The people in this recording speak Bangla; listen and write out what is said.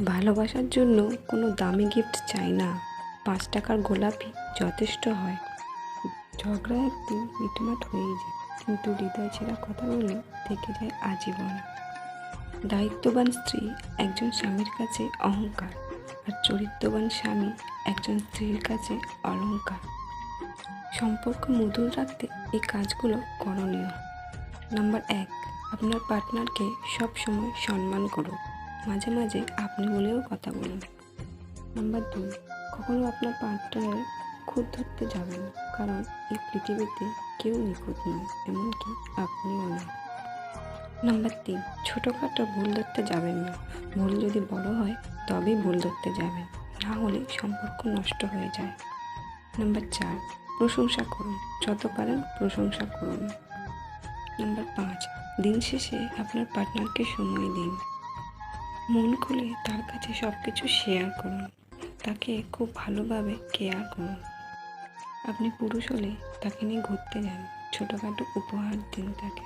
ভালোবাসার জন্য কোনো দামি গিফট চাই না, 5 টাকার গোলাপই যথেষ্ট হয়। ঝগড়া একদিন মিটমাট হয়েই যায়, কিন্তু হৃদয় ছেঁড়া কথাগুলো থেকে যায় আজীবন। দায়িত্ববান স্ত্রী একজন স্বামীর কাছে অহংকার, আর চরিত্রবান স্বামী একজন স্ত্রীর কাছে অলংকার। সম্পর্ক মধুর রাখতে এই কাজগুলো করণীয়। নাম্বার 1, আপনার পার্টনারকে সব সময় সম্মান করুন, মাঝে মাঝে আপনি বলেও কথা বলুন। নাম্বার 2, কখনো আপনার পার্টনারের খুঁত ধরতে যাবেন না, কারণ এই পৃথিবীতে কেউ নিখুঁত নয়, এমনকি আপনিও নয়। নাম্বার 3, ছোটোখাটো ভুল ধরতে যাবেন না, ভুল যদি বড় হয় তবেই ভুল ধরতে যাবেন, না হলে সম্পর্ক নষ্ট হয়ে যায়। নাম্বার 4, প্রশংসা করুন, যত পারেন প্রশংসা করুন। নাম্বার 5, দিন শেষে আপনার পার্টনারকে সময় দিন, মন খুলে তার কাছে সব কিছু শেয়ার করুন, তাকে খুব ভালোভাবে কেয়ার করুন। আপনি পুরুষ হলে তাকে নিয়ে ঘুরতে যান, ছোটোখাটো উপহার দিন তাকে।